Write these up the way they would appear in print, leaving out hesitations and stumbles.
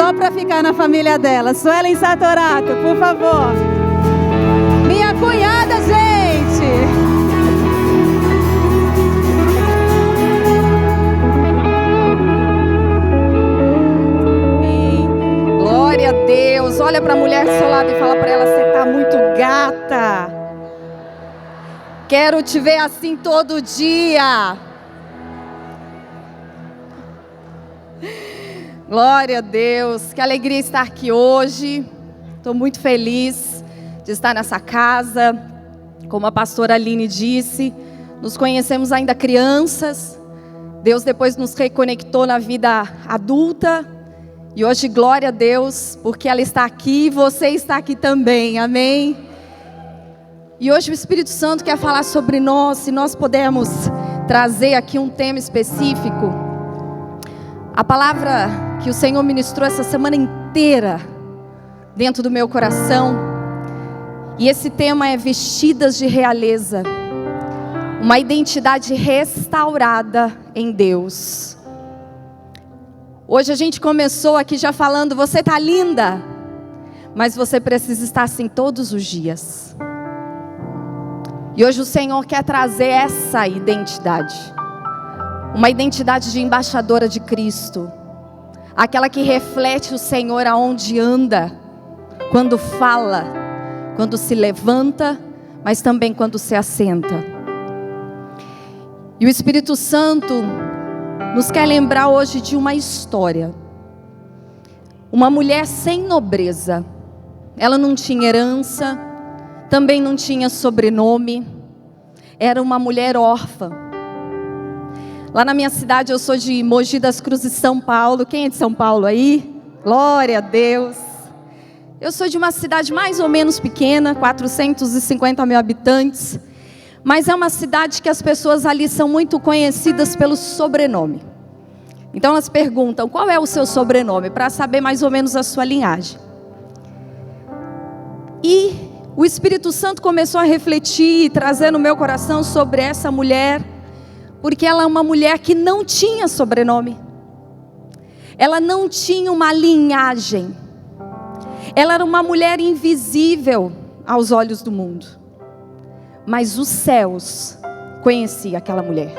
só para ficar na família dela. Suelen Satorato, por favor. Minha cunhada, gente. Glória a Deus. Olha para a mulher do seu lado e fala para ela: você está muito gata. Quero te ver assim todo dia. Glória a Deus, que alegria estar aqui hoje. Estou muito feliz de estar nessa casa. Como a pastora Aline disse, nos conhecemos ainda crianças. Deus depois nos reconectou na vida adulta. E hoje, glória a Deus, porque ela está aqui e você está aqui também, amém? E hoje o Espírito Santo quer falar sobre nós. Se nós pudermos trazer aqui um tema específico. A palavra que o Senhor ministrou essa semana inteira dentro do meu coração. E esse tema é vestidas de realeza. Uma identidade restaurada em Deus. Hoje a gente começou aqui já falando: você está linda, mas você precisa estar assim todos os dias. E hoje o Senhor quer trazer essa identidade. Uma identidade de embaixadora de Cristo. Aquela que reflete o Senhor aonde anda. Quando fala, quando se levanta, mas também quando se assenta. E o Espírito Santo nos quer lembrar hoje de uma história. Uma mulher sem nobreza. Ela não tinha herança, também não tinha sobrenome. Era uma mulher órfã. Lá na minha cidade, eu sou de Mogi das Cruzes, São Paulo. Quem é de São Paulo aí? Glória a Deus. Eu sou de uma cidade mais ou menos pequena, 450 mil habitantes. Mas é uma cidade que as pessoas ali são muito conhecidas pelo sobrenome. Então elas perguntam: qual é o seu sobrenome? Para saber mais ou menos a sua linhagem. E o Espírito Santo começou a refletir e trazer no meu coração sobre essa mulher. Porque ela é uma mulher que não tinha sobrenome. Ela não tinha uma linhagem. Ela era uma mulher invisível aos olhos do mundo. Mas os céus conheciam aquela mulher.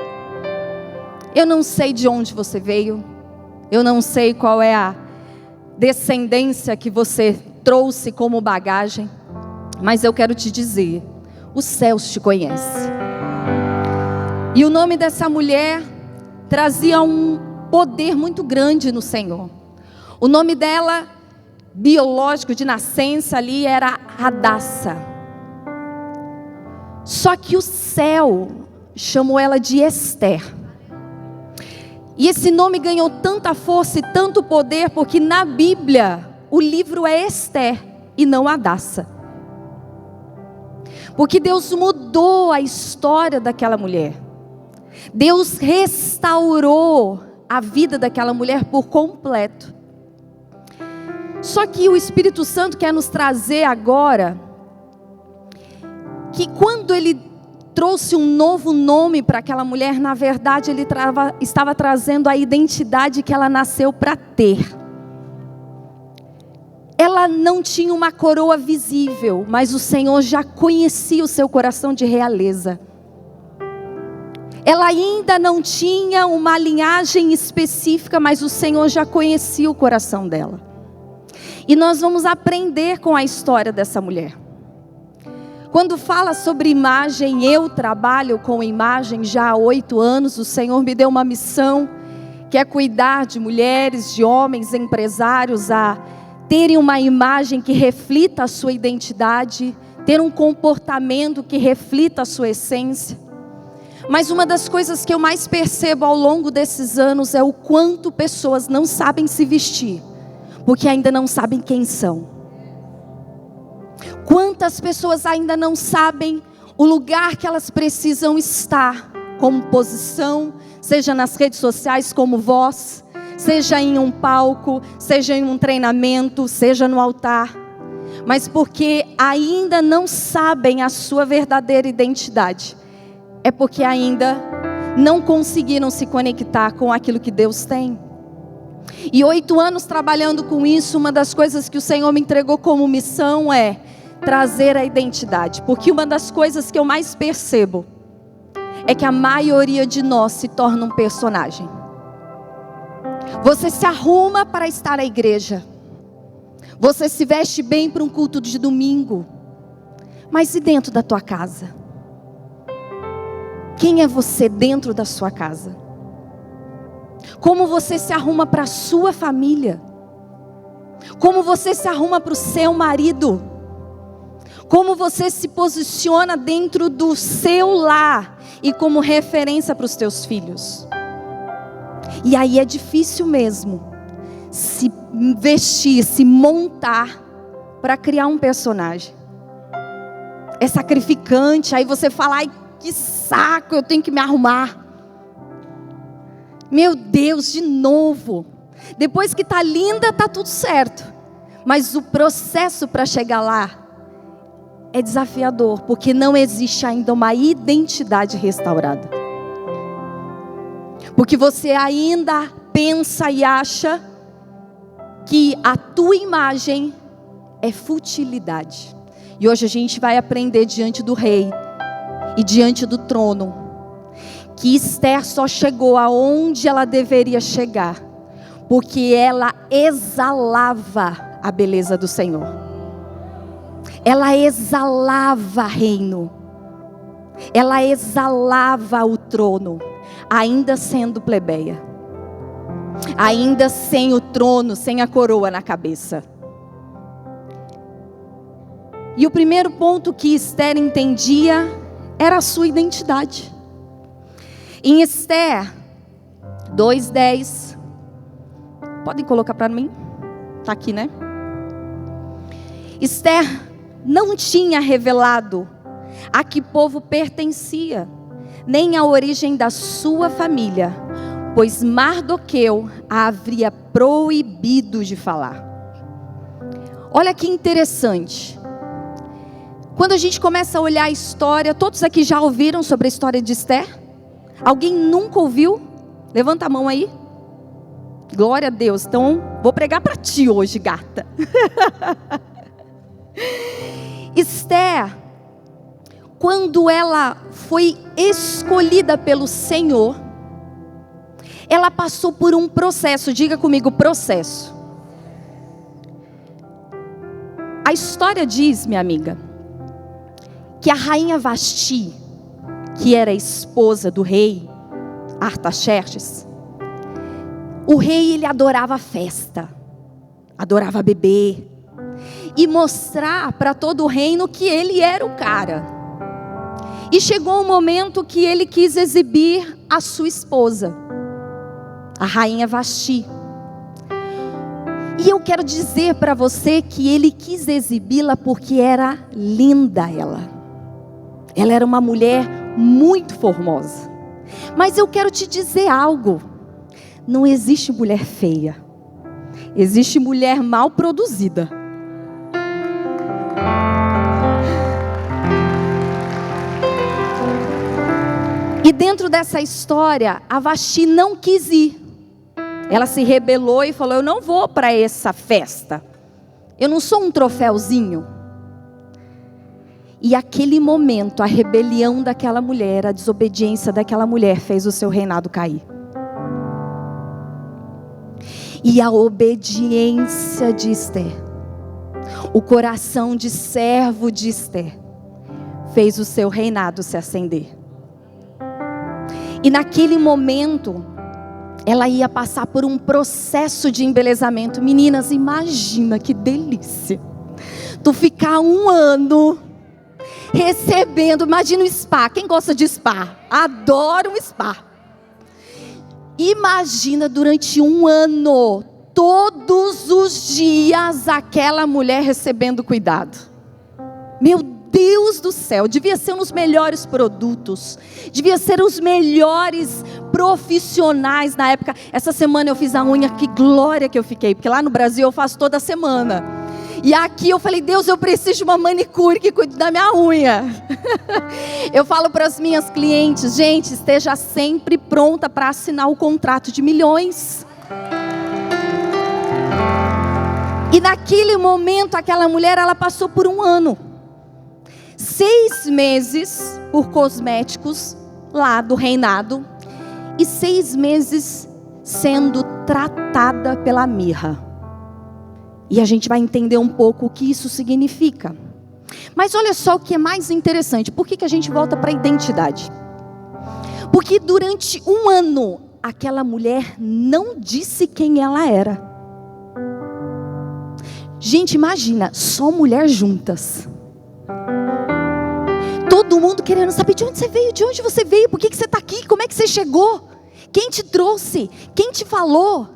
Eu não sei de onde você veio. Eu não sei qual é a descendência que você trouxe como bagagem. Mas eu quero te dizer: os céus te conhecem. E o nome dessa mulher trazia um poder muito grande no Senhor. O nome dela, biológico, de nascença ali, era Hadassa. Só que o céu chamou ela de Esther. E esse nome ganhou tanta força e tanto poder, porque na Bíblia o livro é Esther e não Hadassa. Porque Deus mudou a história daquela mulher. Deus restaurou a vida daquela mulher por completo. Só que o Espírito Santo quer nos trazer agora que quando Ele trouxe um novo nome para aquela mulher, na verdade Ele estava trazendo a identidade que ela nasceu para ter. Ela não tinha uma coroa visível, mas o Senhor já conhecia o seu coração de realeza. Ela ainda não tinha uma linhagem específica, mas o Senhor já conhecia o coração dela. E nós vamos aprender com a história dessa mulher. Quando fala sobre imagem, eu trabalho com imagem já há 8 anos. O Senhor me deu uma missão, que é cuidar de mulheres, de homens, empresários, a terem uma imagem que reflita a sua identidade, ter um comportamento que reflita a sua essência. Mas uma das coisas que eu mais percebo ao longo desses anos é o quanto pessoas não sabem se vestir, porque ainda não sabem quem são. Quantas pessoas ainda não sabem o lugar que elas precisam estar, como posição, seja nas redes sociais como voz, seja em um palco, seja em um treinamento, seja no altar. Mas porque ainda não sabem a sua verdadeira identidade. É porque ainda não conseguiram se conectar com aquilo que Deus tem. E 8 anos trabalhando com isso, uma das coisas que o Senhor me entregou como missão é trazer a identidade. Porque uma das coisas que eu mais percebo é que a maioria de nós se torna um personagem. Você se arruma para estar na igreja. Você se veste bem para um culto de domingo. Mas e dentro da tua casa? Quem é você dentro da sua casa? Como você se arruma para a sua família? Como você se arruma para o seu marido? Como você se posiciona dentro do seu lar e como referência para os teus filhos? E aí é difícil mesmo se vestir, se montar para criar um personagem. É sacrificante, aí você fala, ai que saco, eu tenho que me arrumar. Meu Deus, de novo. Depois que tá linda, tá tudo certo. Mas o processo para chegar lá é desafiador, porque não existe ainda uma identidade restaurada. Porque você ainda pensa e acha que a tua imagem é futilidade. E hoje a gente vai aprender diante do rei e diante do trono que Esther só chegou aonde ela deveria chegar porque ela exalava a beleza do Senhor. Ela exalava reino. Ela exalava o trono, ainda sendo plebeia. Ainda sem o trono, sem a coroa na cabeça. E o primeiro ponto que Esther entendia era a sua identidade. Em Esther 2:10, podem colocar para mim? Está aqui, né? Esther não tinha revelado a que povo pertencia, nem a origem da sua família, pois Mardoqueu a havia proibido de falar. Olha que interessante. Quando a gente começa a olhar a história, todos aqui já ouviram sobre a história de Esther? Alguém nunca ouviu? Levanta a mão aí. Glória a Deus. Então, vou pregar para ti hoje, gata. Esther, quando ela foi escolhida pelo Senhor, ela passou por um processo. Diga comigo, processo. A história diz, minha amiga, que a rainha Vasti, que era esposa do rei Artaxerxes, o rei, ele adorava festa, adorava beber e mostrar para todo o reino que ele era o cara. E chegou um momento que ele quis exibir a sua esposa, a rainha Vasti. E eu quero dizer para você que ele quis exibi-la porque era linda ela. Ela era uma mulher muito formosa. Mas eu quero te dizer algo. Não existe mulher feia. Existe mulher mal produzida. E dentro dessa história, a Vasti não quis ir. Ela se rebelou e falou, eu não vou para essa festa. Eu não sou um troféuzinho. E aquele momento, a rebelião daquela mulher, a desobediência daquela mulher fez o seu reinado cair. E a obediência de Esther, o coração de servo de Esther, fez o seu reinado se acender. E naquele momento, ela ia passar por um processo de embelezamento. Meninas, imagina que delícia. Tu ficar 1 ano recebendo, imagina um spa. Quem gosta de spa? Adoro um spa. Imagina durante 1 ano, todos os dias, aquela mulher recebendo cuidado. Meu Deus do céu, devia ser um dos melhores produtos, devia ser os melhores profissionais na época. Essa semana eu fiz a unha, que glória que eu fiquei, porque lá no Brasil eu faço toda semana. E aqui eu falei, Deus, eu preciso de uma manicure que cuide da minha unha. Eu falo para as minhas clientes, gente, esteja sempre pronta para assinar o contrato de milhões. E naquele momento, aquela mulher, ela passou por 1 ano. 6 meses por cosméticos lá do reinado. E 6 meses sendo tratada pela mirra. E a gente vai entender um pouco o que isso significa. Mas olha só o que é mais interessante. Por que a gente volta para a identidade? Porque durante 1 ano, aquela mulher não disse quem ela era. Gente, imagina, só mulher juntas. Todo mundo querendo saber de onde você veio, de onde você veio, por que você está aqui, como é que você chegou? Quem te trouxe? Quem te falou?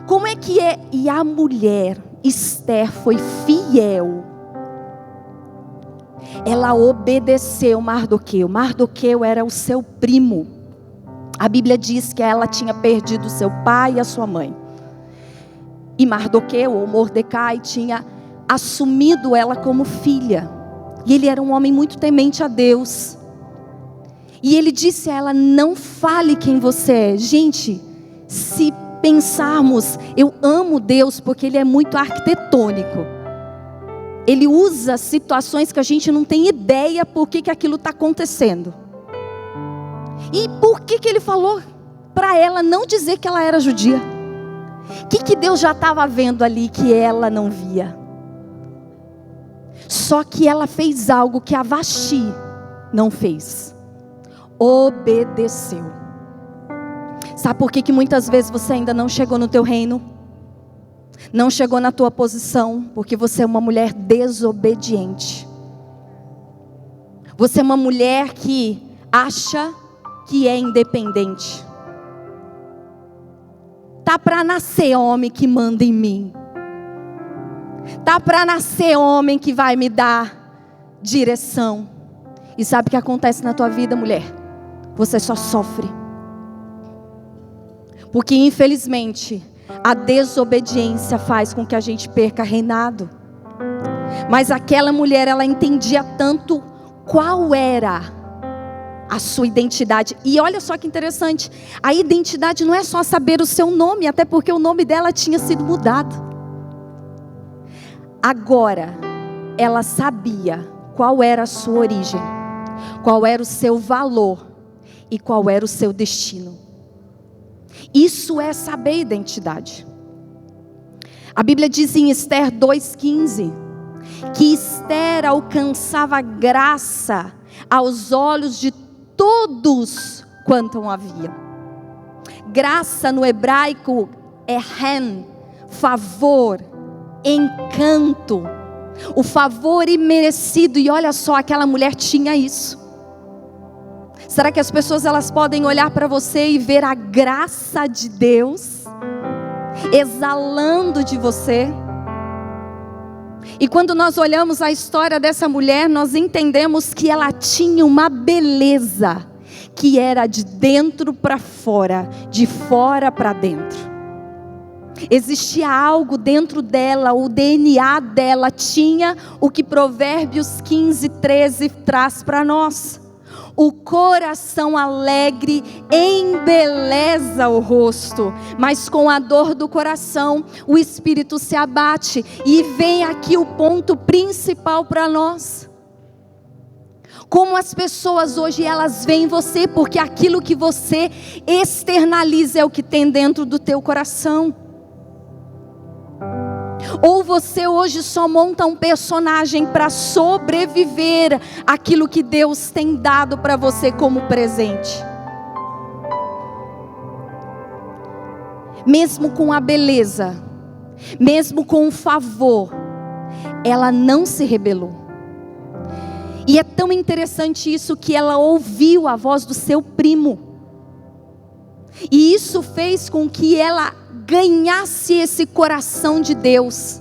Como é que é? E a mulher, Esther, foi fiel. Ela obedeceu Mardoqueu. Mardoqueu era o seu primo. A Bíblia diz que ela tinha perdido seu pai e a sua mãe. E Mardoqueu, ou Mordecai, tinha assumido ela como filha. E ele era um homem muito temente a Deus. E ele disse a ela: não fale quem você é. Gente, se pensarmos, eu amo Deus porque Ele é muito arquitetônico. Ele usa situações que a gente não tem ideia por que aquilo está acontecendo. E por que Ele falou para ela não dizer que ela era judia? O que Deus já estava vendo ali que ela não via? Só que ela fez algo que a Vasti não fez. Obedeceu. Sabe por que muitas vezes você ainda não chegou no teu reino? Não chegou na tua posição? Porque você é uma mulher desobediente. Você é uma mulher que acha que é independente. Tá para nascer homem que manda em mim. Tá para nascer homem que vai me dar direção. E sabe o que acontece na tua vida, mulher? Você só sofre. Porque infelizmente a desobediência faz com que a gente perca reinado. Mas aquela mulher, ela entendia tanto qual era a sua identidade. E olha só que interessante, a identidade não é só saber o seu nome, até porque o nome dela tinha sido mudado. Agora, ela sabia qual era a sua origem, qual era o seu valor e qual era o seu destino. Isso é saber identidade. A Bíblia diz em Esther 2,15 que Esther alcançava graça aos olhos de todos quanto havia. Graça no hebraico é ren, favor, encanto, o favor imerecido. E olha só, aquela mulher tinha isso. Será que as pessoas elas podem olhar para você e ver a graça de Deus exalando de você? E quando nós olhamos a história dessa mulher, nós entendemos que ela tinha uma beleza que era de dentro para fora, de fora para dentro. Existia algo dentro dela, o DNA dela tinha o que Provérbios 15:13 traz para nós. O coração alegre embeleza o rosto, mas com a dor do coração o espírito se abate. E vem aqui o ponto principal para nós. Como as pessoas hoje elas veem você, porque aquilo que você externaliza é o que tem dentro do teu coração. Ou você hoje só monta um personagem para sobreviver aquilo que Deus tem dado para você como presente. Mesmo com a beleza, mesmo com o favor, ela não se rebelou. E é tão interessante isso que ela ouviu a voz do seu primo. E isso fez com que ela ganhasse esse coração de Deus,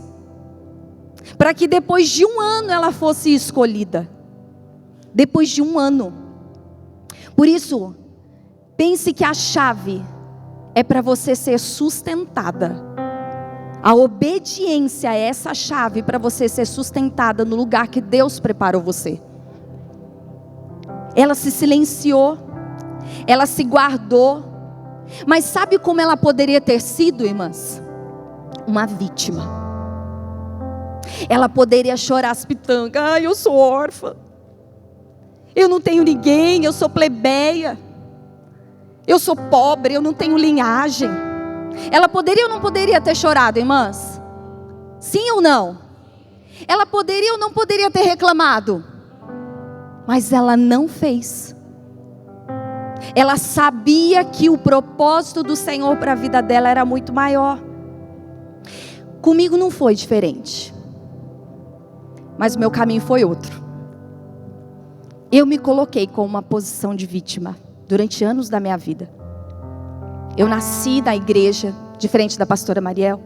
para que depois de 1 ano ela fosse escolhida. Depois de 1 ano. Por isso, pense que a chave é para você ser sustentada. A obediência é essa chave para você ser sustentada no lugar que Deus preparou você. Ela se silenciou, ela se guardou. Mas sabe como ela poderia ter sido, irmãs? Uma vítima. Ela poderia chorar as pitangas. Ai, eu sou órfã. Eu não tenho ninguém, eu sou plebeia. Eu sou pobre, eu não tenho linhagem. Ela poderia ou não poderia ter chorado, irmãs? Sim ou não? Ela poderia ou não poderia ter reclamado? Mas ela não fez. Ela sabia que o propósito do Senhor para a vida dela era muito maior. Comigo não foi diferente. Mas o meu caminho foi outro. Eu me coloquei com uma posição de vítima durante anos da minha vida. Eu nasci na igreja, diferente da pastora Mariel.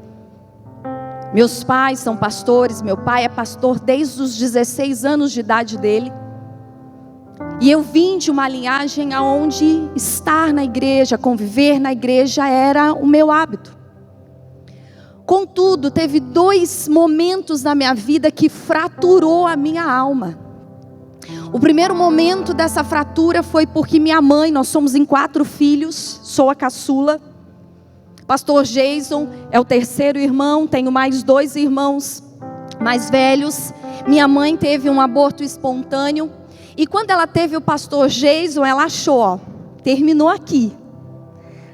Meus pais são pastores, meu pai é pastor desde os 16 anos de idade dele. E eu vim de uma linhagem onde estar na igreja, conviver na igreja era o meu hábito. Contudo, teve 2 momentos na minha vida que fraturou a minha alma. O primeiro momento dessa fratura foi porque minha mãe, nós somos em 4 filhos, sou a caçula. Pastor Jason é o terceiro irmão, tenho mais 2 irmãos mais velhos. Minha mãe teve um aborto espontâneo. E quando ela teve o pastor Jason, ela achou, terminou aqui.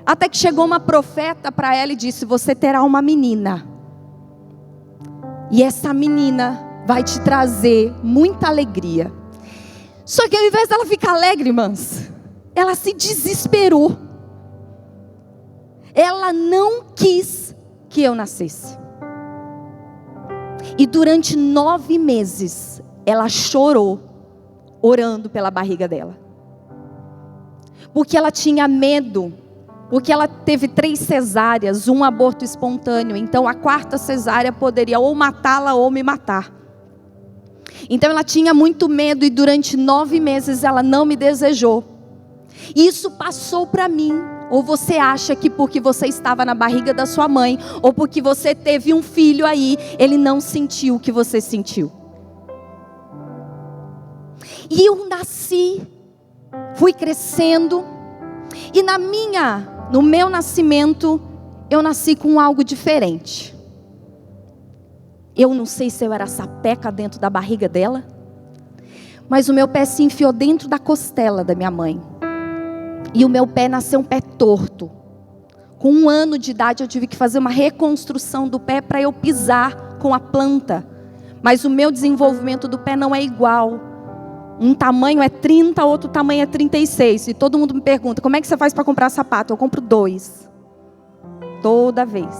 Até que chegou uma profeta para ela e disse: você terá uma menina. E essa menina vai te trazer muita alegria. Só que ao invés dela ficar alegre, irmãs, ela se desesperou. Ela não quis que eu nascesse. E durante 9 meses, ela chorou, orando pela barriga dela. Porque ela tinha medo. Porque ela teve 3 cesáreas, um aborto espontâneo. Então a 4ª cesárea poderia ou matá-la ou me matar. Então ela tinha muito medo e durante 9 meses ela não me desejou. Isso passou para mim. Ou você acha que porque você estava na barriga da sua mãe, ou porque você teve um filho aí, ele não sentiu o que você sentiu. E eu nasci, fui crescendo, e no meu nascimento, eu nasci com algo diferente. Eu não sei se eu era sapeca dentro da barriga dela, mas o meu pé se enfiou dentro da costela da minha mãe. E o meu pé nasceu um pé torto. Com 1 ano de idade eu tive que fazer uma reconstrução do pé para eu pisar com a planta. Mas o meu desenvolvimento do pé não é igual. Um tamanho é 30, outro tamanho é 36. E todo mundo me pergunta: como é que você faz para comprar sapato? Eu compro 2. Toda vez.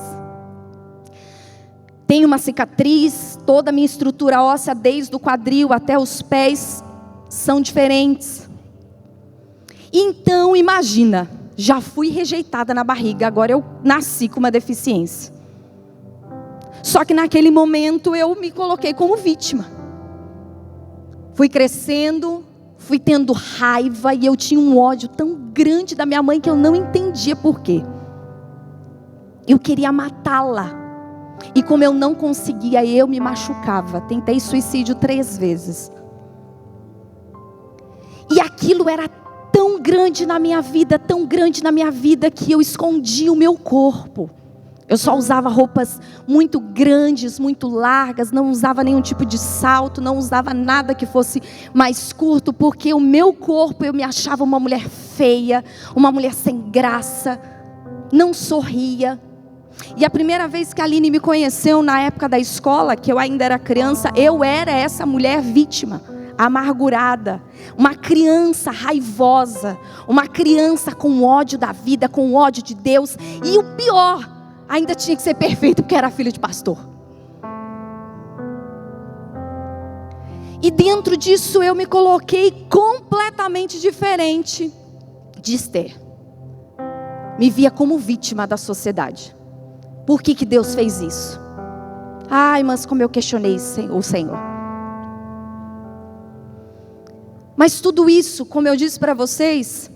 Tenho uma cicatriz, toda a minha estrutura óssea, desde o quadril até os pés, são diferentes. Então imagina, já fui rejeitada na barriga, agora eu nasci com uma deficiência. Só que naquele momento eu me coloquei como vítima. Fui crescendo, fui tendo raiva e eu tinha um ódio tão grande da minha mãe que eu não entendia por quê. Eu queria matá-la. E como eu não conseguia, eu me machucava. Tentei suicídio 3 vezes. E aquilo era tão grande na minha vida, tão grande na minha vida, que eu escondi o meu corpo. Eu só usava roupas muito grandes, muito largas, não usava nenhum tipo de salto, não usava nada que fosse mais curto, porque o meu corpo, eu me achava uma mulher feia, uma mulher sem graça, não sorria. E a primeira vez que a Aline me conheceu na época da escola, que eu ainda era criança, eu era essa mulher vítima, amargurada, uma criança raivosa, uma criança com ódio da vida, com ódio de Deus, e o pior, ainda tinha que ser perfeito porque era filho de pastor. E dentro disso eu me coloquei completamente diferente de Esther. Me via como vítima da sociedade. Por que Deus fez isso? Ai, mas como eu questionei o Senhor. Mas tudo isso, como eu disse para vocês,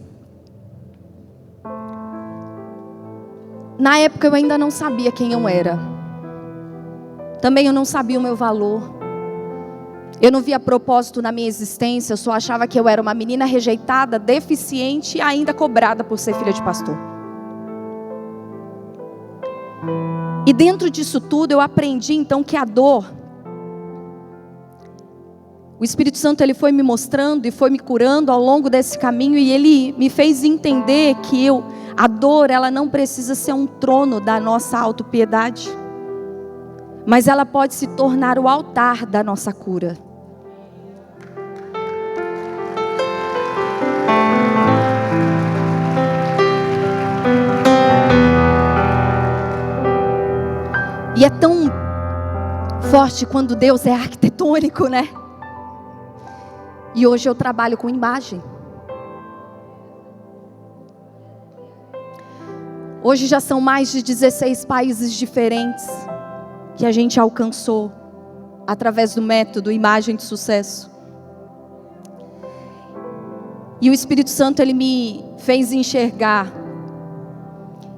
na época eu ainda não sabia quem eu era. Também eu não sabia o meu valor. Eu não via propósito na minha existência. Eu só achava que eu era uma menina rejeitada, deficiente e ainda cobrada por ser filha de pastor. E dentro disso tudo eu aprendi então que a dor O Espírito Santo, ele foi me mostrando e foi me curando ao longo desse caminho, e ele me fez entender que a dor, ela não precisa ser um trono da nossa autopiedade, mas ela pode se tornar o altar da nossa cura. E é tão forte quando Deus é arquitetônico, né? E hoje eu trabalho com imagem. Hoje já são mais de 16 países diferentes que a gente alcançou através do método Imagem de Sucesso. E o Espírito Santo, ele me fez enxergar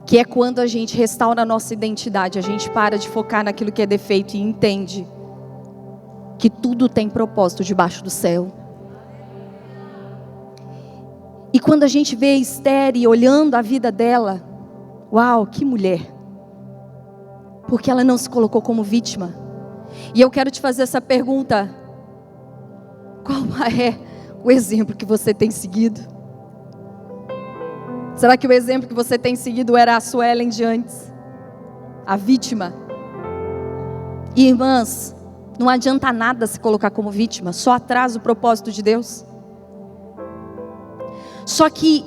que é quando a gente restaura a nossa identidade, a gente para de focar naquilo que é defeito e entende que tudo tem propósito debaixo do céu. E quando a gente vê Esther e olhando a vida dela, uau, que mulher! Porque ela não se colocou como vítima. E eu quero te fazer essa pergunta: qual é o exemplo que você tem seguido? Será que o exemplo que você tem seguido era a Suelen de antes? A vítima? E, irmãs, não adianta nada se colocar como vítima, só atrasa o propósito de Deus. Só que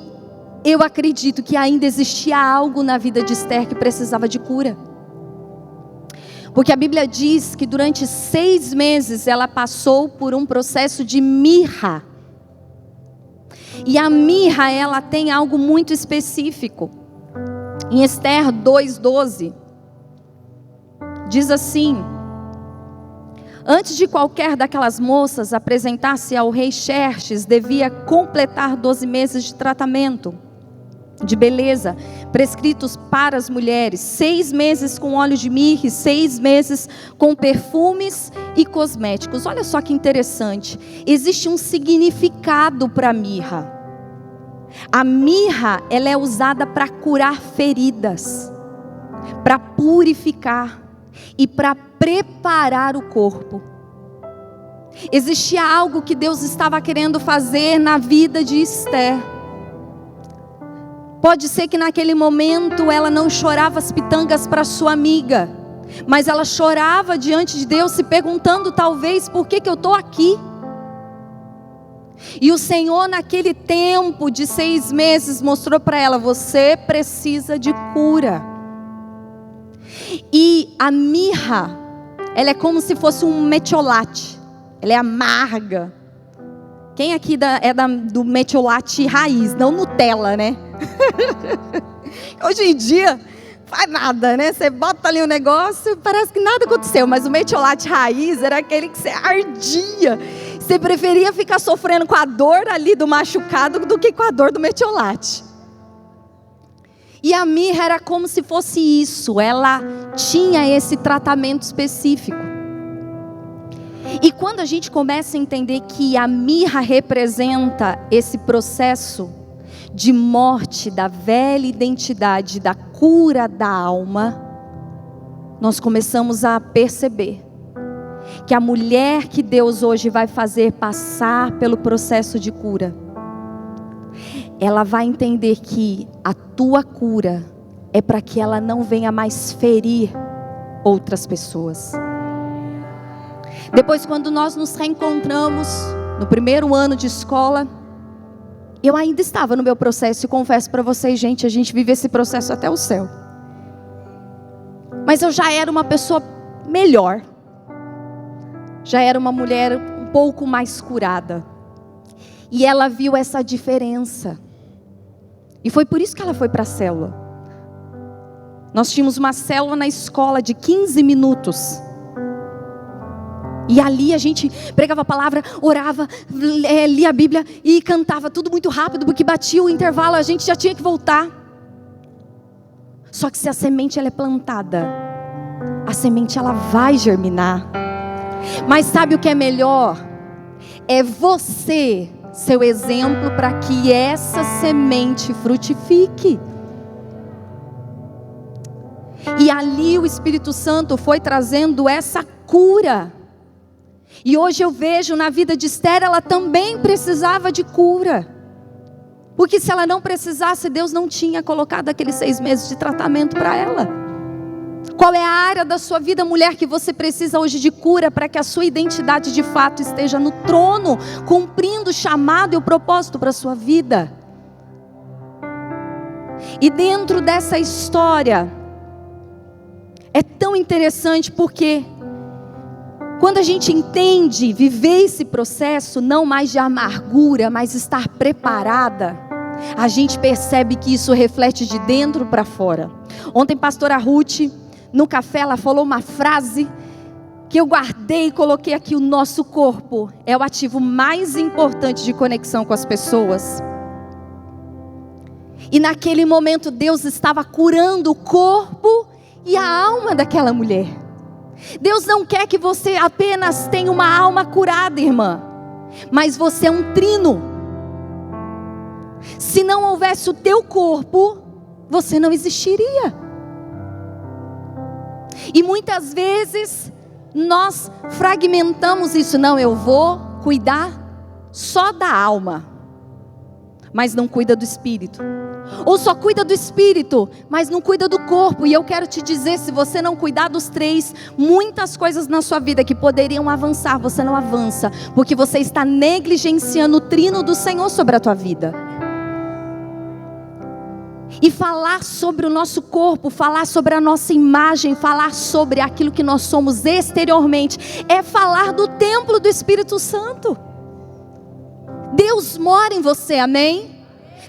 eu acredito que ainda existia algo na vida de Esther que precisava de cura. Porque a Bíblia diz que durante 6 meses ela passou por um processo de mirra. E a mirra, ela tem algo muito específico. Em Esther 2:12, diz assim: antes de qualquer daquelas moças apresentar-se ao rei Xerxes, devia completar 12 meses de tratamento de beleza, prescritos para as mulheres, 6 meses com óleo de mirra, 6 meses com perfumes e cosméticos. Olha só que interessante, existe um significado para a mirra. A mirra, ela é usada para curar feridas, para purificar e para preparar o corpo. Existia algo que Deus estava querendo fazer na vida de Esther. Pode ser que naquele momento ela não chorava as pitangas para sua amiga, mas ela chorava diante de Deus, se perguntando talvez por que eu estou aqui. E o Senhor, naquele tempo de 6 meses, mostrou para ela: você precisa de cura. E a mirra, ela é como se fosse um metiolate, ela é amarga. Quem aqui do metiolate raiz, não Nutella, né? Hoje em dia, faz nada, né? Você bota ali o negócio, parece que nada aconteceu. Mas o metiolate raiz era aquele que você ardia. Você preferia ficar sofrendo com a dor ali do machucado do que com a dor do metiolate. E a mirra era como se fosse isso. Ela tinha esse tratamento específico. E quando a gente começa a entender que a mirra representa esse processo de morte da velha identidade, da cura da alma, nós começamos a perceber que a mulher que Deus hoje vai fazer passar pelo processo de cura, ela vai entender que a tua cura é para que ela não venha mais ferir outras pessoas. Depois, quando nós nos reencontramos no primeiro ano de escola, eu ainda estava no meu processo, e confesso para vocês, gente, a gente vive esse processo até o céu. Mas eu já era uma pessoa melhor. Já era uma mulher um pouco mais curada. E ela viu essa diferença. E foi por isso que ela foi para a célula. Nós tínhamos uma célula na escola de 15 minutos. E ali a gente pregava a palavra, orava, lia a Bíblia e cantava tudo muito rápido, porque batia o intervalo, a gente já tinha que voltar. Só que se a semente ela é plantada, a semente ela vai germinar. Mas sabe o que é melhor? É você ser o exemplo para que essa semente frutifique. E ali o Espírito Santo foi trazendo essa cura. E hoje eu vejo na vida de Esther, ela também precisava de cura. Porque se ela não precisasse, Deus não tinha colocado aqueles 6 meses de tratamento para ela. Qual é a área da sua vida, mulher, que você precisa hoje de cura para que a sua identidade de fato esteja no trono, cumprindo o chamado e o propósito para a sua vida? E dentro dessa história, é tão interessante porque quando a gente entende viver esse processo, não mais de amargura, mas estar preparada, a gente percebe que isso reflete de dentro para fora. Ontem, pastora Ruth, no café, ela falou uma frase que eu guardei e coloquei aqui: o nosso corpo é o ativo mais importante de conexão com as pessoas. E naquele momento Deus estava curando o corpo e a alma daquela mulher. Deus não quer que você apenas tenha uma alma curada, irmã, mas você é um trino. Se não houvesse o teu corpo, você não existiria. E muitas vezes nós fragmentamos isso. Não, eu vou cuidar só da alma, mas não cuida do espírito. Ou só cuida do espírito, mas não cuida do corpo. E eu quero te dizer, se você não cuidar dos 3, muitas coisas na sua vida que poderiam avançar, você não avança, porque você está negligenciando o trino do Senhor sobre a tua vida. E falar sobre o nosso corpo, falar sobre a nossa imagem, falar sobre aquilo que nós somos exteriormente, é falar do templo do Espírito Santo. Deus mora em você, amém?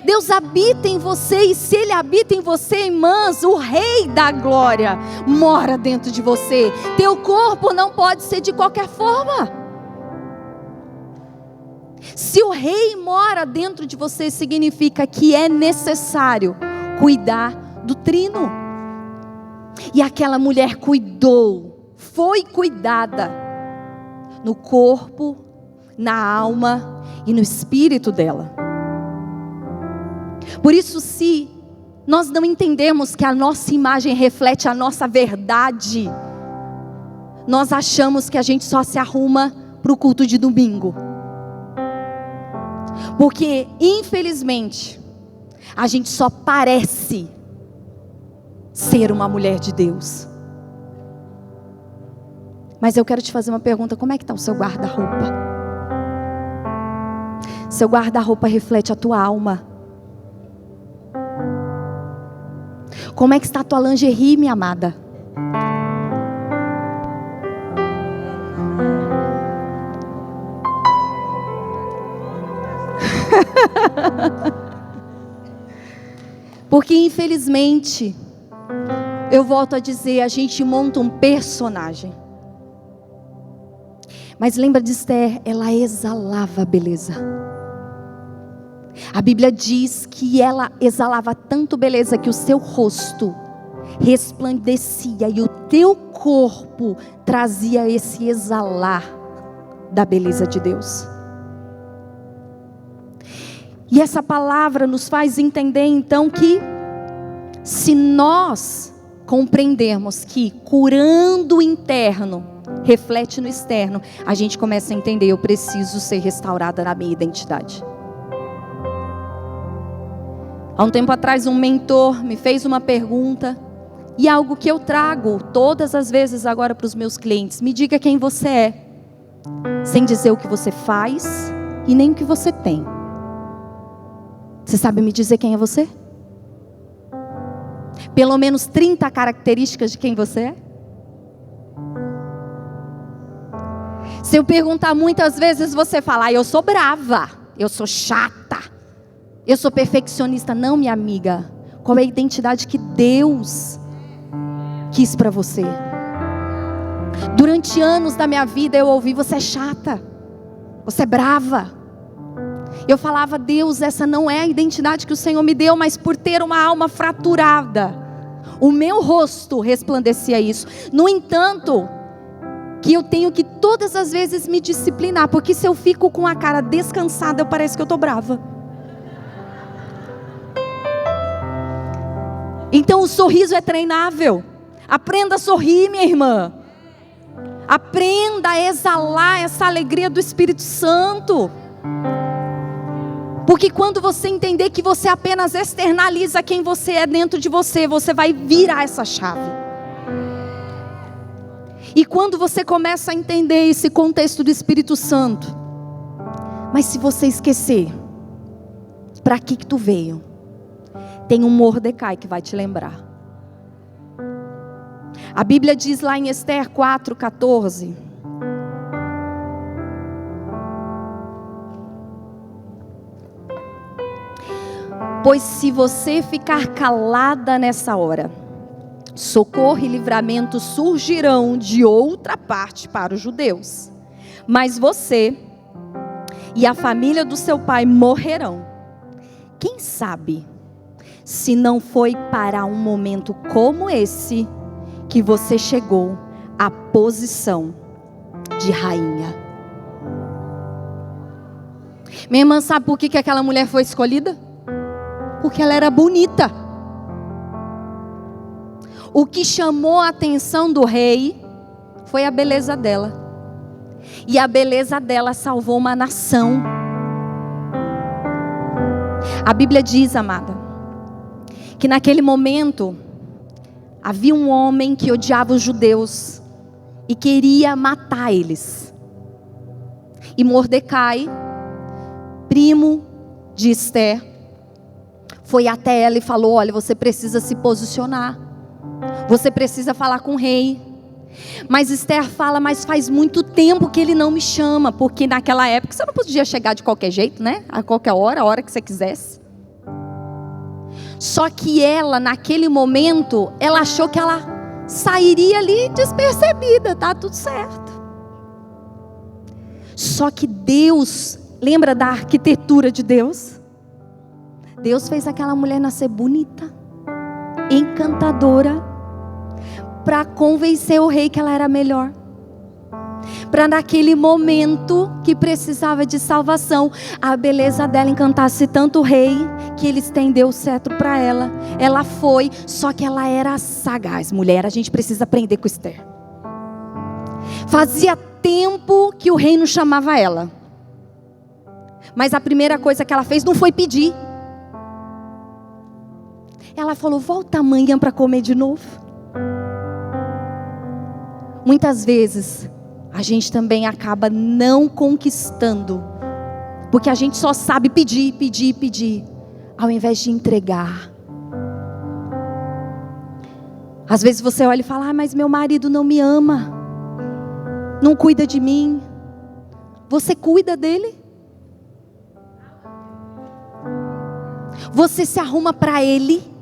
Deus habita em você, e se Ele habita em você, irmãs, o Rei da Glória mora dentro de você. Teu corpo não pode ser de qualquer forma. Se o Rei mora dentro de você, significa que é necessário cuidar do trino. E aquela mulher cuidou, foi cuidada no corpo, na alma e no espírito dela. Por isso, se nós não entendemos que a nossa imagem reflete a nossa verdade, nós achamos que a gente só se arruma para o culto de domingo. Porque, infelizmente, a gente só parece ser uma mulher de Deus. Mas eu quero te fazer uma pergunta: como é que está o seu guarda-roupa? Seu guarda-roupa reflete a tua alma. Como é que está a tua lingerie, minha amada? Porque infelizmente, eu volto a dizer, a gente monta um personagem. Mas lembra de Esther, ela exalava beleza. A Bíblia diz que ela exalava tanto beleza que o seu rosto resplandecia e o teu corpo trazia esse exalar da beleza de Deus. E essa palavra nos faz entender então que se nós compreendermos que curando o interno reflete no externo, a gente começa a entender: eu preciso ser restaurada na minha identidade. Há um tempo atrás um mentor me fez uma pergunta, e algo que eu trago todas as vezes agora para os meus clientes: me diga quem você é, sem dizer o que você faz e nem o que você tem. Você sabe me dizer quem é você? Pelo menos 30 características de quem você é? Se eu perguntar muitas vezes, você fala: eu sou brava, eu sou chata, eu sou perfeccionista. Não, minha amiga. Qual é a identidade que Deus quis para você? Durante anos da minha vida eu ouvi: você é chata, você é brava. Eu falava: Deus, essa não é a identidade que o Senhor me deu. Mas por ter uma alma fraturada, o meu rosto resplandecia isso. No entanto, que eu tenho que todas as vezes me disciplinar, porque se eu fico com a cara descansada, parece que eu estou brava. Então o sorriso é treinável. Aprenda a sorrir, minha irmã. Aprenda a exalar essa alegria do Espírito Santo. Porque quando você entender que você apenas externaliza quem você é dentro de você, você vai virar essa chave. E quando você começa a entender esse contexto do Espírito Santo, mas se você esquecer, para que tu veio? Tem um Mordecai que vai te lembrar. A Bíblia diz lá em Esther 4:14. Pois se você ficar calada nessa hora, socorro e livramento surgirão de outra parte para os judeus. Mas você e a família do seu pai morrerão. Quem sabe, se não foi para um momento como esse, que você chegou à posição de rainha. Minha irmã, sabe por que aquela mulher foi escolhida? Porque ela era bonita. O que chamou a atenção do rei foi a beleza dela. E a beleza dela salvou uma nação. A Bíblia diz, amada, que naquele momento havia um homem que odiava os judeus e queria matar eles. E Mordecai, primo de Esther, foi até ela e falou: olha, você precisa se posicionar. Você precisa falar com o rei. Mas Esther fala: mas faz muito tempo que ele não me chama. Porque naquela época você não podia chegar de qualquer jeito, né? A qualquer hora, a hora que você quisesse. Só que ela, naquele momento, ela achou que ela sairia ali despercebida. Tá tudo certo. Só que Deus, lembra da arquitetura de Deus? Deus fez aquela mulher nascer bonita, encantadora, para convencer o rei que ela era melhor. Para naquele momento que precisava de salvação, a beleza dela encantasse tanto o rei, que ele estendeu o cetro para ela. Ela foi, só que ela era sagaz. Mulher, a gente precisa aprender com Esther. Fazia tempo que o rei não chamava ela. Mas a primeira coisa que ela fez não foi pedir. Ela falou: volta amanhã para comer de novo. Muitas vezes a gente também acaba não conquistando, porque a gente só sabe pedir, pedir, pedir, ao invés de entregar. Às vezes você olha e fala: mas meu marido não me ama, não cuida de mim. Você cuida dele? Você se arruma para ele?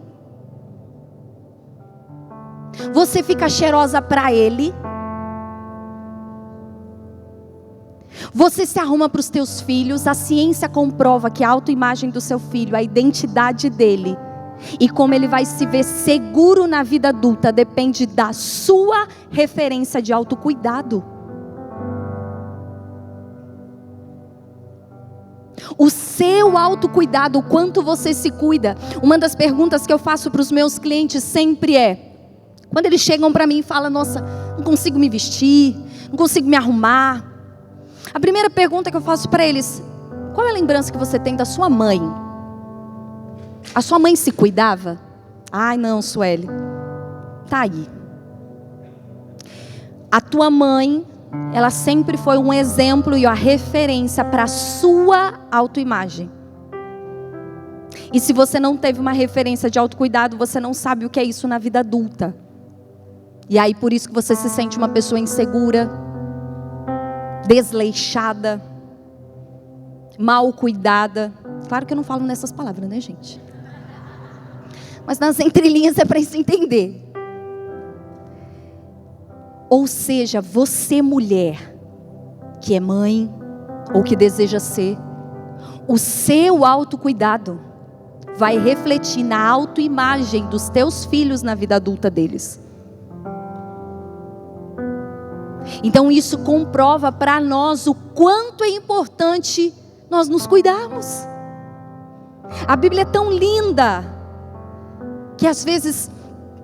Você fica cheirosa para ele? Você se arruma para os teus filhos? A ciência comprova que a autoimagem do seu filho, a identidade dele e como ele vai se ver seguro na vida adulta, depende da sua referência de autocuidado. O seu autocuidado, o quanto você se cuida. Uma das perguntas que eu faço para os meus clientes sempre é: quando eles chegam para mim e falam: nossa, não consigo me vestir, não consigo me arrumar. A primeira pergunta que eu faço para eles: qual é a lembrança que você tem da sua mãe? A sua mãe se cuidava? Ai não, Sueli. Tá aí. A tua mãe, ela sempre foi um exemplo e a referência para a sua autoimagem. E se você não teve uma referência de autocuidado, você não sabe o que é isso na vida adulta. E aí por isso que você se sente uma pessoa insegura, desleixada, mal cuidada. Claro que eu não falo nessas palavras, né, gente? Mas nas entrelinhas é para isso entender. Ou seja, você mulher, que é mãe, ou que deseja ser, o seu autocuidado vai refletir na autoimagem dos teus filhos na vida adulta deles. Então isso comprova para nós o quanto é importante nós nos cuidarmos. A Bíblia é tão linda, que às vezes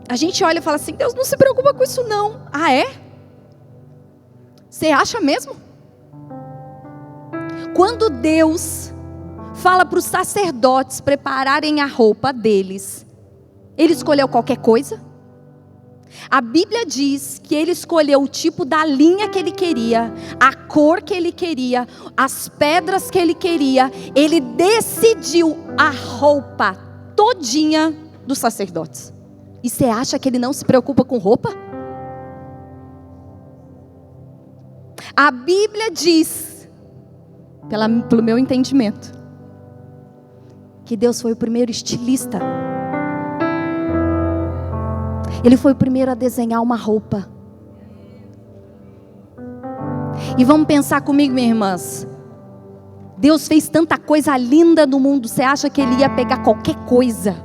a gente olha e fala assim: Deus não se preocupa com isso não. Ah, é? Você acha mesmo? Quando Deus fala para os sacerdotes prepararem a roupa deles, Ele escolheu qualquer coisa? A Bíblia diz que Ele escolheu o tipo da linha que Ele queria, a cor que Ele queria, as pedras que Ele queria. Ele decidiu a roupa todinha dos sacerdotes. E você acha que Ele não se preocupa com roupa? A Bíblia diz, pelo meu entendimento, que Deus foi o primeiro estilista. Ele foi o primeiro a desenhar uma roupa. E vamos pensar comigo, minhas irmãs. Deus fez tanta coisa linda no mundo. Você acha que Ele ia pegar qualquer coisa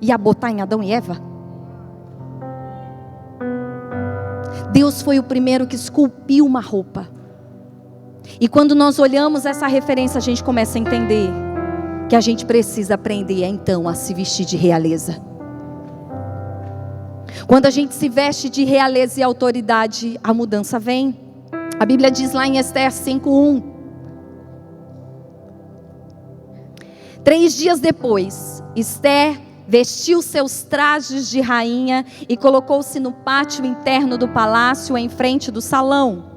e ia botar em Adão e Eva? Deus foi o primeiro que esculpiu uma roupa. E quando nós olhamos essa referência, a gente começa a entender que a gente precisa aprender então a se vestir de realeza. Quando a gente se veste de realeza e autoridade, a mudança vem. A Bíblia diz lá em Esther 5:1. 3 dias depois, Esther vestiu seus trajes de rainha e colocou-se no pátio interno do palácio, em frente do salão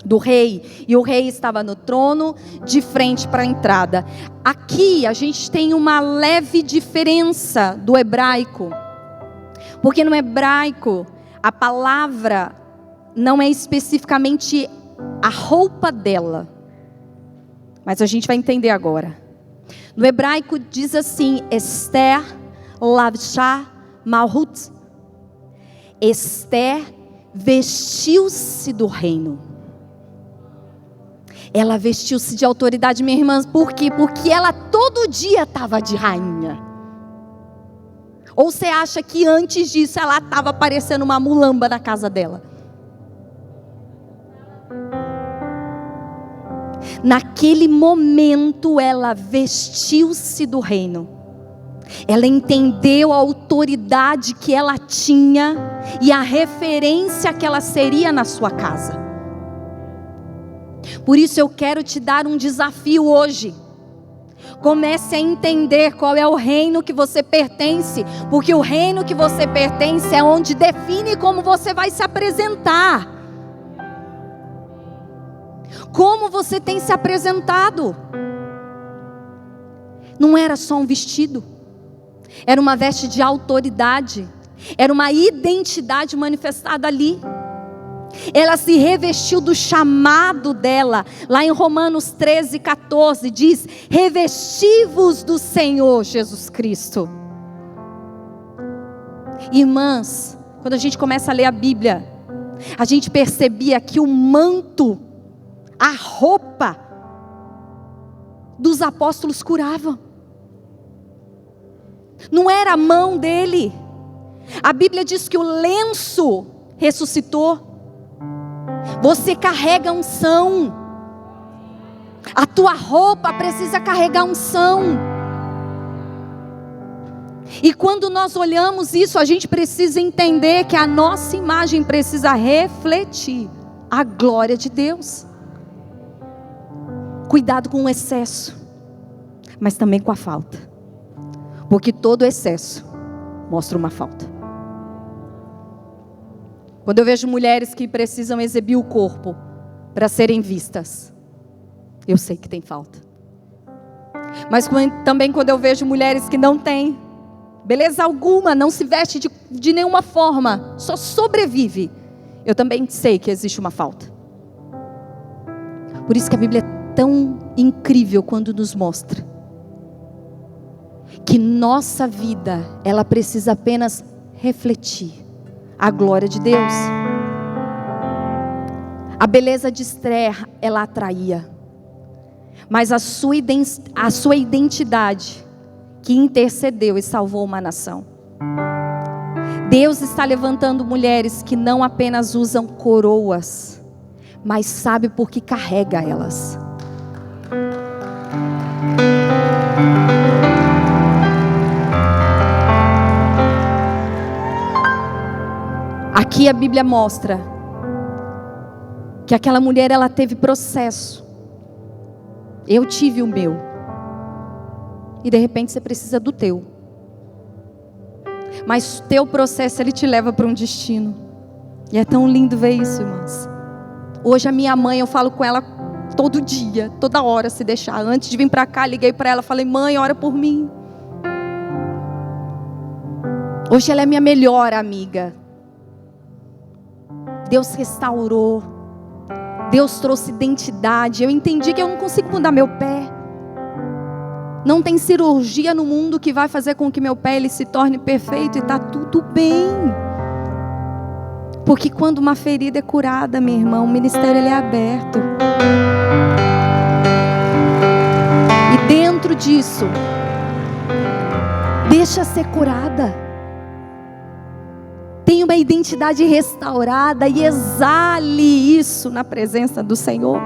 do rei. E o rei estava no trono, de frente para a entrada. Aqui a gente tem uma leve diferença do hebraico. Porque no hebraico, a palavra não é especificamente a roupa dela. Mas a gente vai entender agora. No hebraico diz assim: Esther lavsha malhut. Esther vestiu-se do reino. Ela vestiu-se de autoridade, minha irmã. Por quê? Porque ela todo dia estava de rainha. Ou você acha que antes disso ela estava parecendo uma mulamba na casa dela? Naquele momento ela vestiu-se do reino. Ela entendeu a autoridade que ela tinha e a referência que ela seria na sua casa. Por isso eu quero te dar um desafio hoje. Comece a entender qual é o reino que você pertence, porque o reino que você pertence é onde define como você vai se apresentar. Como você tem se apresentado? Não era só um vestido, era uma veste de autoridade, era uma identidade manifestada ali. Ela se revestiu do chamado dela. Lá em Romanos 13:14 diz: revesti-vos do Senhor Jesus Cristo. Irmãs, quando a gente começa a ler a Bíblia, a gente percebia que o manto, a roupa dos apóstolos curava. Não era a mão dele. A Bíblia diz que o lenço ressuscitou. Você carrega unção. A tua roupa precisa carregar unção. E quando nós olhamos isso, a gente precisa entender que a nossa imagem precisa refletir a glória de Deus. Cuidado com o excesso, mas também com a falta. Porque todo excesso mostra uma falta. Quando eu vejo mulheres que precisam exibir o corpo para serem vistas, eu sei que tem falta. Mas também quando eu vejo mulheres que não têm beleza alguma, não se veste de nenhuma forma, só sobrevive, eu também sei que existe uma falta. Por isso que a Bíblia é tão incrível quando nos mostra que nossa vida, ela precisa apenas refletir a glória de Deus. A beleza de Esther, ela atraía, mas a sua identidade que intercedeu e salvou uma nação. Deus está levantando mulheres que não apenas usam coroas, mas sabe por que carrega elas. Aqui a Bíblia mostra que aquela mulher, ela teve processo. Eu tive o meu. E de repente você precisa do teu. Mas o teu processo, ele te leva para um destino. E é tão lindo ver isso, irmãs. Hoje a minha mãe, eu falo com ela todo dia, toda hora, se deixar. Antes de vir para cá, liguei para ela, falei: mãe, ora por mim. Hoje ela é minha melhor amiga. Deus restaurou. Deus trouxe identidade. Eu entendi que eu não consigo mudar meu pé. Não tem cirurgia no mundo que vai fazer com que meu pé ele se torne perfeito, e está tudo bem. Porque quando uma ferida é curada, minha irmã, o ministério ele é aberto. E dentro disso, deixa ser curada. Tenha uma identidade restaurada e exale isso na presença do Senhor.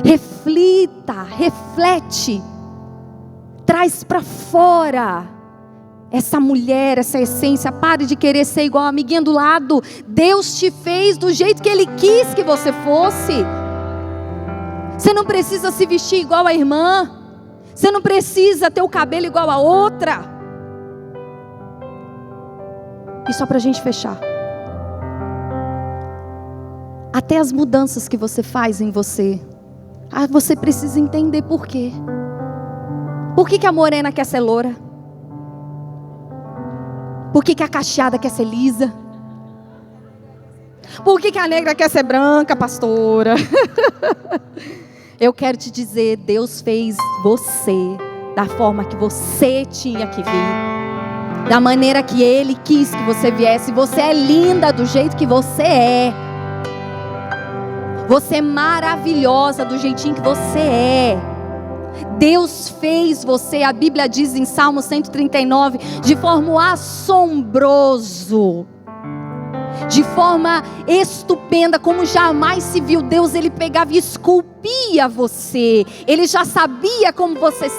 Reflita, reflete. Traz para fora essa mulher, essa essência. Pare de querer ser igual a amiguinha do lado. Deus te fez do jeito que Ele quis que você fosse. Você não precisa se vestir igual a irmã. Você não precisa ter o cabelo igual a outra. E só para a gente fechar. Até as mudanças que você faz em você, você precisa entender por quê. Por que a morena quer ser loura? Por que a cacheada quer ser lisa? Por que a negra quer ser branca, pastora? Eu quero te dizer, Deus fez você da forma que você tinha que vir. Da maneira que Ele quis que você viesse. Você é linda do jeito que você é. Você é maravilhosa do jeitinho que você é. Deus fez você, a Bíblia diz em Salmo 139, de forma assombroso, de forma estupenda, como jamais se viu. Deus, Ele pegava e esculpia você. Ele já sabia como você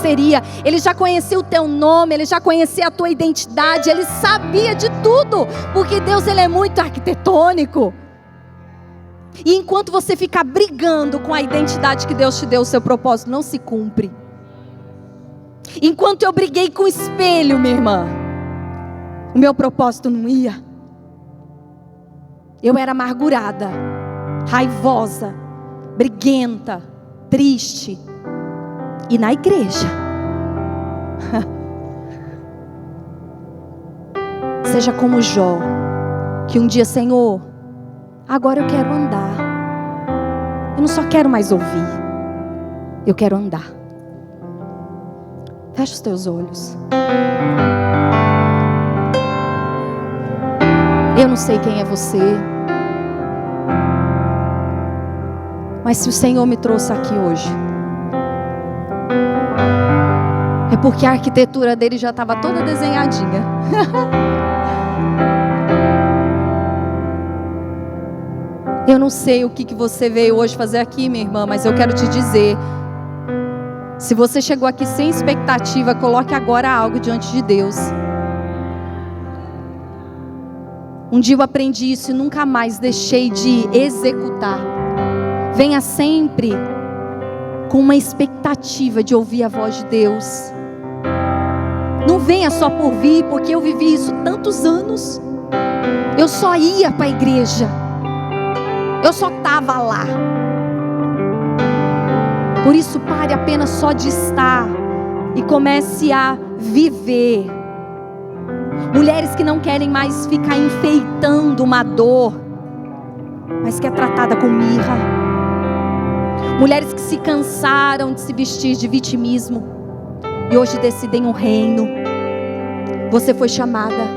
seria. Ele já conhecia o teu nome, Ele já conhecia a tua identidade. Ele sabia de tudo, porque Deus, Ele é muito arquitetônico. E enquanto você ficar brigando com a identidade que Deus te deu, o seu propósito não se cumpre. Enquanto eu briguei com o espelho, minha irmã, o meu propósito não ia. Eu era amargurada, raivosa, briguenta, triste. E na igreja, seja como Jó, que um dia, Senhor, agora eu quero andar. Eu não só quero mais ouvir, eu quero andar. Fecha os teus olhos. Eu não sei quem é você, mas se o Senhor me trouxe aqui hoje, é porque a arquitetura dele já estava toda desenhadinha. Eu não sei o que você veio hoje fazer aqui, minha irmã, mas eu quero te dizer, se você chegou aqui sem expectativa, coloque agora algo diante de Deus. Um dia eu aprendi isso e nunca mais deixei de executar. Venha sempre com uma expectativa de ouvir a voz de Deus. Não venha só por vir, porque eu vivi isso tantos anos. Eu só ia para a igreja. Eu só estava lá. Por isso pare apenas só de estar e comece a viver. Mulheres que não querem mais ficar enfeitando uma dor, mas que é tratada com mirra. Mulheres que se cansaram de se vestir de vitimismo e hoje decidem um reino. Você foi chamada,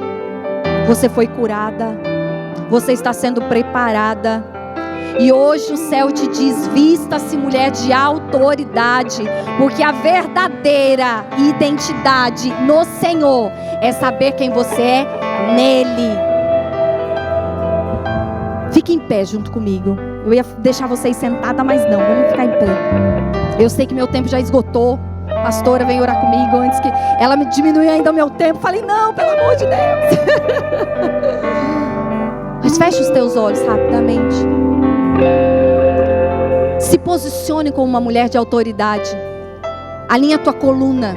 você foi curada, você está sendo preparada. E hoje o céu te diz: vista-se mulher de autoridade, porque a verdadeira identidade no Senhor é saber quem você é nele. Fique em pé junto comigo. Eu ia deixar vocês sentada, mas não, vamos ficar em pé. Eu sei que meu tempo já esgotou. A pastora veio orar comigo antes que ela me diminui ainda o meu tempo. Falei: não, pelo amor de Deus. Mas fecha os teus olhos rapidamente. Se posicione como uma mulher de autoridade. Alinha a tua coluna.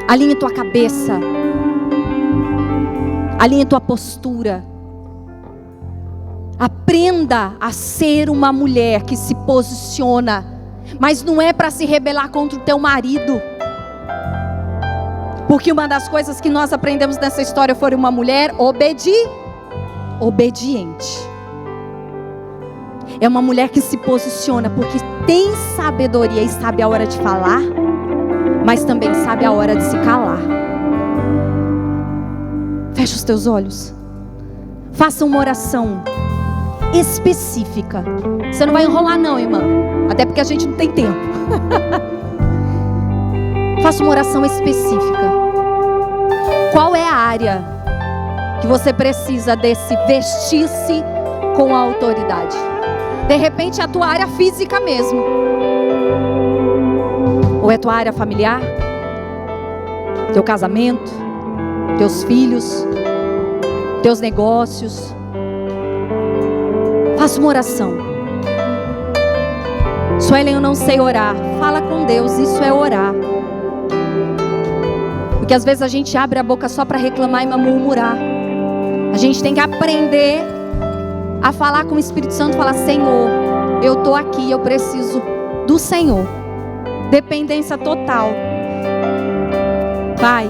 Alinha a tua cabeça. Alinha a tua postura. Aprenda a ser uma mulher que se posiciona. Mas não é para se rebelar contra o teu marido. Porque uma das coisas que nós aprendemos nessa história foi uma mulher obediente. É uma mulher que se posiciona porque tem sabedoria e sabe a hora de falar, mas também sabe a hora de se calar. Fecha os teus olhos. Faça uma oração específica. Você não vai enrolar não, irmã. Até porque a gente não tem tempo. Faça uma oração específica. Qual é a área que você precisa desse vestir-se com a autoridade? De repente é a tua área física mesmo. Ou é a tua área familiar? Teu casamento? Teus filhos? Teus negócios? Faça uma oração. Suelen, eu não sei orar. Fala com Deus, isso é orar. Porque às vezes a gente abre a boca só para reclamar e murmurar. A gente tem que aprender a falar com o Espírito Santo, falar: Senhor, eu estou aqui, eu preciso do Senhor. Dependência total. Pai,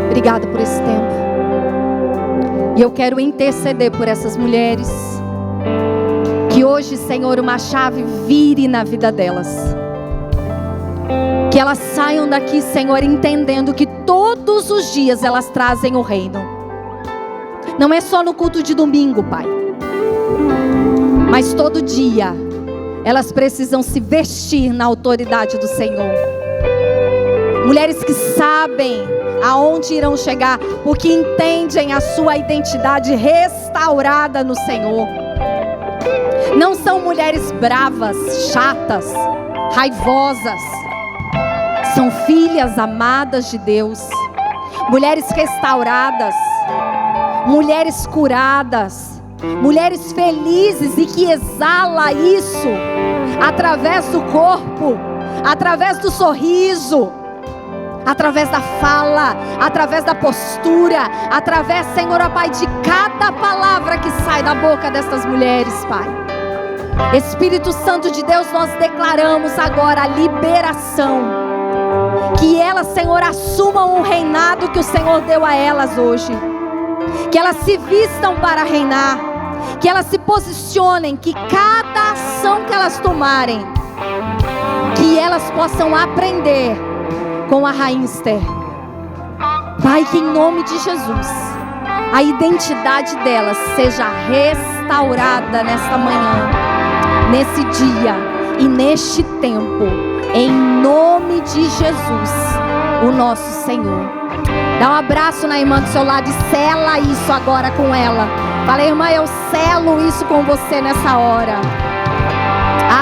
obrigado por esse tempo. E eu quero interceder por essas mulheres. Que hoje, Senhor, uma chave vire na vida delas. Que elas saiam daqui, Senhor, entendendo que todos os dias elas trazem o reino. Não é só no culto de domingo, Pai. Mas todo dia elas precisam se vestir na autoridade do Senhor. Mulheres que sabem aonde irão chegar, porque entendem a sua identidade restaurada no Senhor. Não são mulheres bravas, chatas, raivosas. São filhas amadas de Deus. Mulheres restauradas. Mulheres curadas. Mulheres felizes e que exala isso através do corpo, através do sorriso, através da fala, através da postura, através, Senhor, ó Pai, de cada palavra que sai da boca dessas mulheres, Pai. Espírito Santo de Deus, nós declaramos agora a liberação. Que elas, Senhor, assumam o reinado que o Senhor deu a elas hoje. Que elas se vistam para reinar. Que elas se posicionem. Que cada ação que elas tomarem, que elas possam aprender com a Rainha Esther. Pai, que em nome de Jesus a identidade delas seja restaurada nesta manhã, nesse dia e neste tempo, em nome de Jesus, o nosso Senhor. Dá um abraço na irmã do seu lado e sela isso agora com ela. Fala: irmã, eu selo isso com você nessa hora.